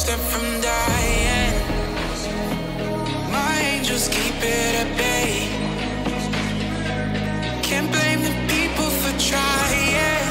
step from dying. My angels keep it at bay. Can't blame the people for trying.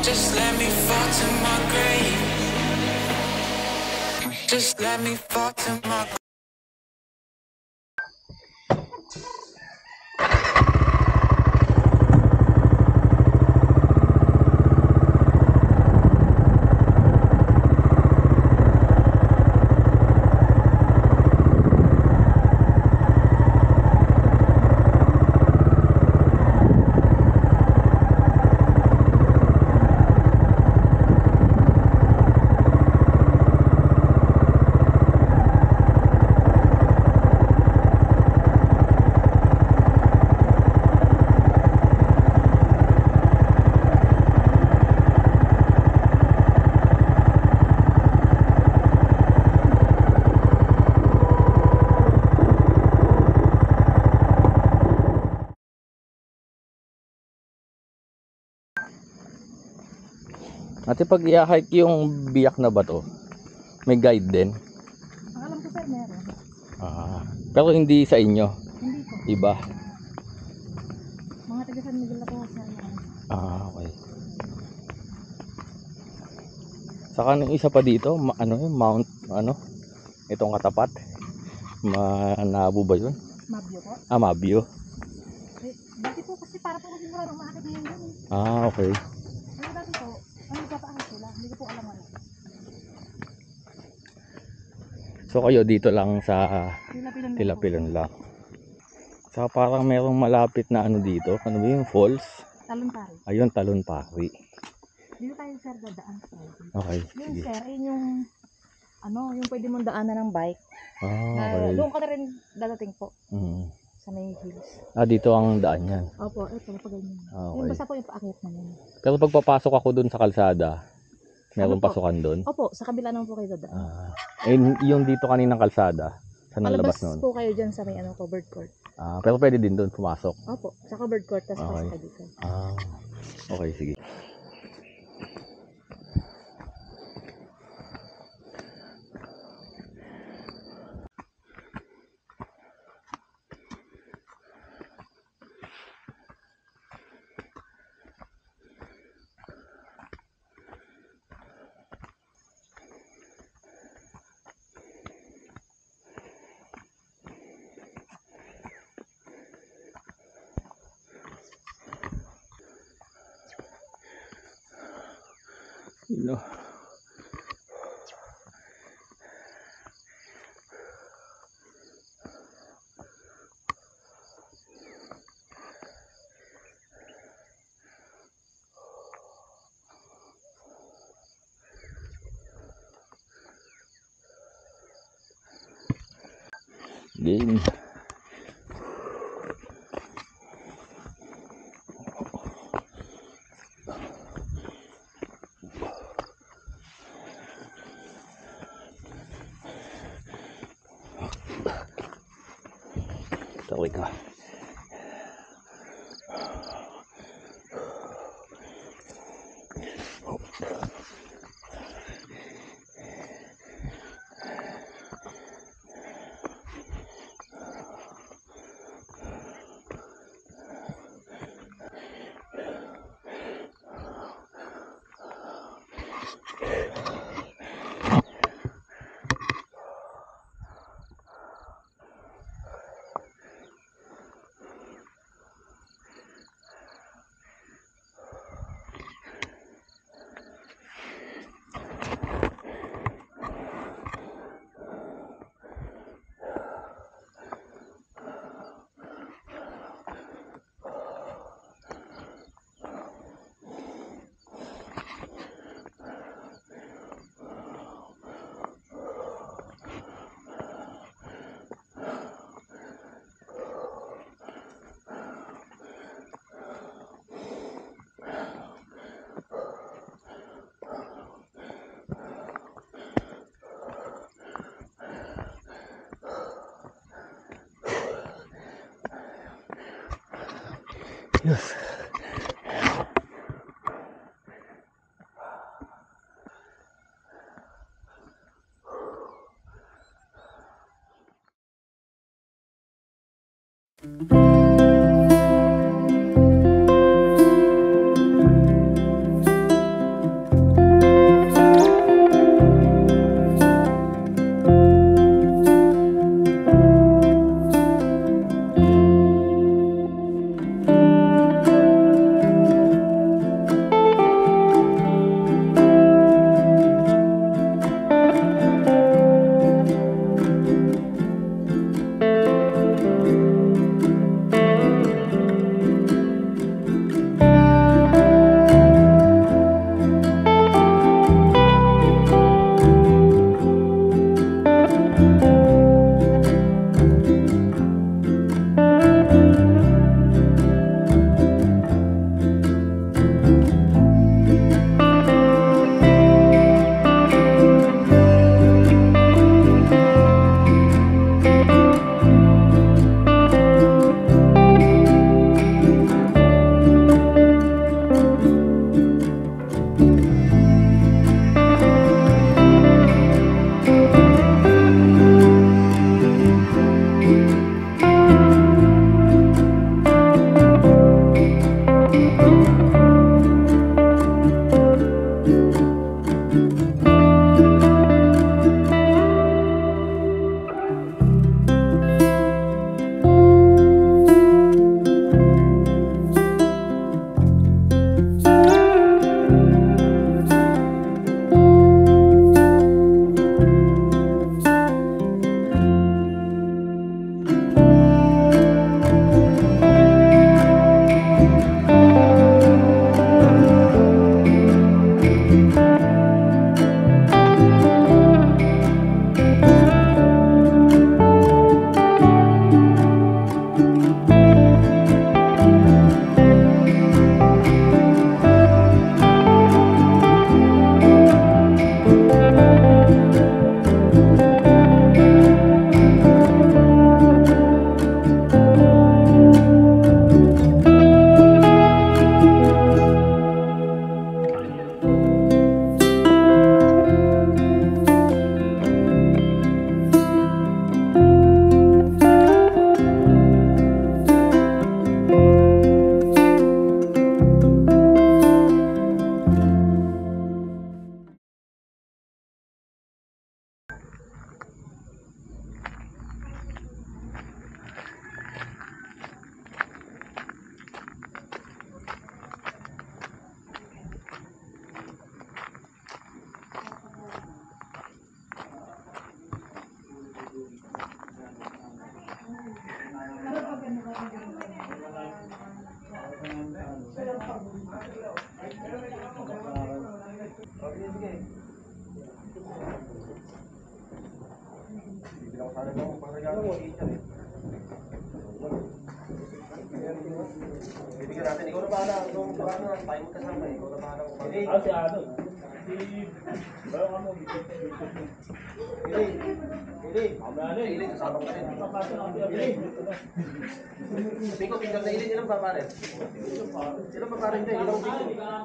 Just let me fall to my grave. Just let me fall to my grave. Ate, pag i-hike yung biyak na bato, may guide din? Ang alam ko sir, meron. Pero hindi sa inyo? Hindi po. Iba? Mga taga San Miguel na po sa Okay. Saka nung isa pa dito, Mount, itong katapat. Manabo ba yun? Mabyo po. Mabyo. Eh, dati po kasi para po kasi marunong umakit ngayon yun. Okay. Pero dati po, ano nagpapaakit sila? Hindi ko po alam ano. So kayo dito lang sa Tila-pilan lang po. Tila-Pilon lang. Saka parang merong malapit na dito. Ano ba yung falls? Talon-pari. Ayun, Talon-Pari. Dito tayo sir dadaan. Okay, Yung sige. sir, yung yung pwede mong daanan ng bike. Okay. Doon ka na rin dadating po. Sa may hills. Dito ang daan yan. Opo, ito pa ganyan. Okay. Yung basta po yung paakyat na yun. Pero pag papasok ako dun sa kalsada, meron Ano po? pasukan dun? Opo, sa kabila naman po kayo dadaan. Yung dito kaninang kalsada, saan ang labas Palabas nun? po kayo dyan sa may covered court. Pero pwede din dun pumasok? Opo, sa covered court, tapos Okay. pasok kayo dito. Okay, sige. No. Game. Tawi ka. Yes. Bibigyan natin. Ikaw na bahala. Nung parang na, tayo magkasama. Ikaw na bahala. Hindi. Si ano? Hindi. Hindi. Kasama ko rin. Sabi ko, tingnan na ilin. Ilang paparin? Ilang paparin din? Ilang tingnan?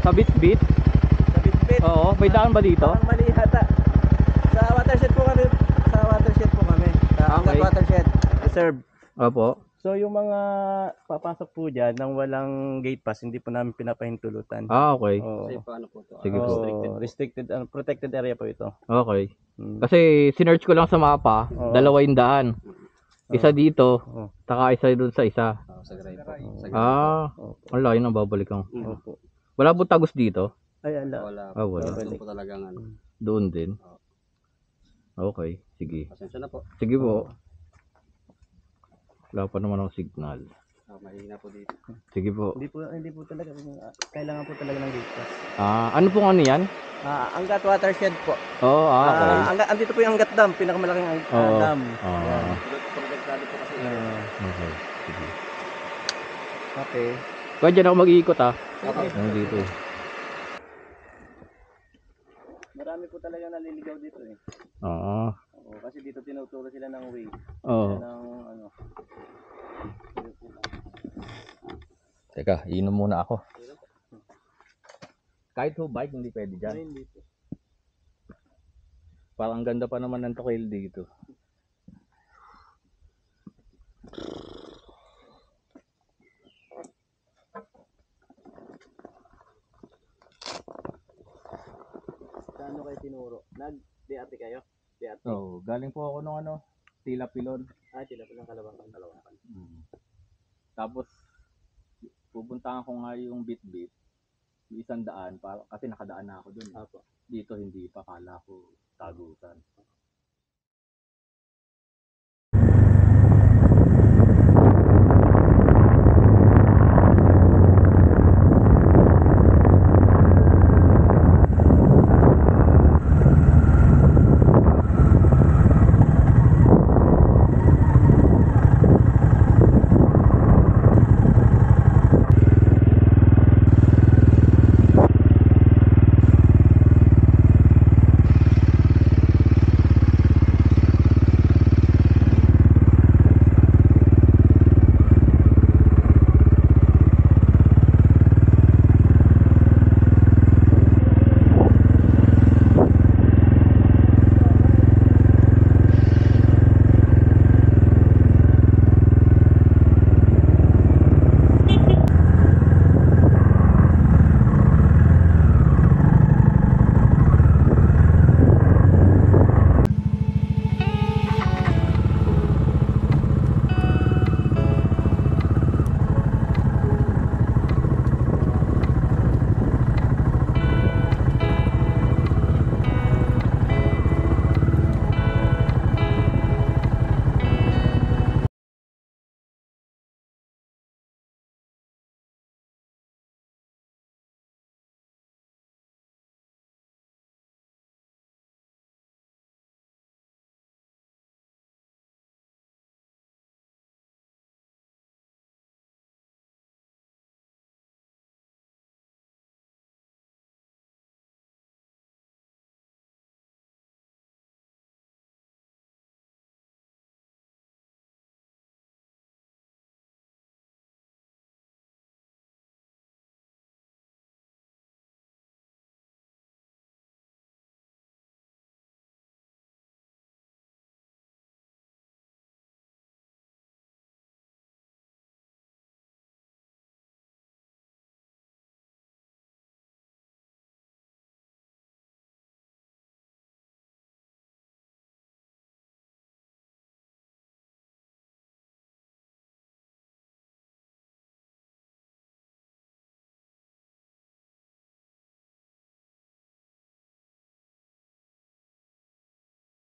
Sa Bitbit? Sa Bitbit. Oo, may daan ba dito? Parang mali hata. Sa watershed po kami. Sa watershed po kami. Sa Angat Okay. Watershed Reserve. Opo. So yung mga papasok po dyan nang walang gate pass, hindi po namin pinapahintulutan. Ah, okay. Oo. Paano po to? Sige po. Restricted, protected area po ito. Okay. Mm. Kasi sinearch ko lang sa mapa, Oo. dalawa yung daan. Isa dito, Oo. taka isa doon sa isa. Sa Garay po. Sa Garay. Ah, Opo. ang layo na babalikan. Opo. Wala po tagos dito? Ay, ala. Wala Ah, po. wala. Doon po talagang ano. Doon din. Okay, sige. Pasensya na po. Sige po. Wala pa naman ang signal. Mahina po dito. Sige po. Hindi po talaga kailangan po talaga ng gate pass. Ano pong ano yan? Angat Watershed po. Oo, okay. Andito po yung Angat Dam, pinakamalaking Oo. dam. Ah, Projektado po kasi. okay. Sige. Okay. Kaya dyan ako mag-iikot ah. Okay. Ano dito eh. Marami po talaga naliligaw dito eh. Oo. Oo, kasi dito tinuturo sila ng way. Oo. Ng ano. Teka, inom muna ako. Kahit ho bike, hindi pwede dyan. Hindi po. Parang ganda pa naman ng trail dito. Paano kayo tinuro? Nag-DRT kayo? DRT? So, galing po ako nung ano, Tila Pilon. Sila po ng Kalawakan. Tapos, pupuntahan ko nga yung Bitbit. Yung isang daan, kasi nakadaan na ako dun. Dito hindi pa, kala ko tagusan.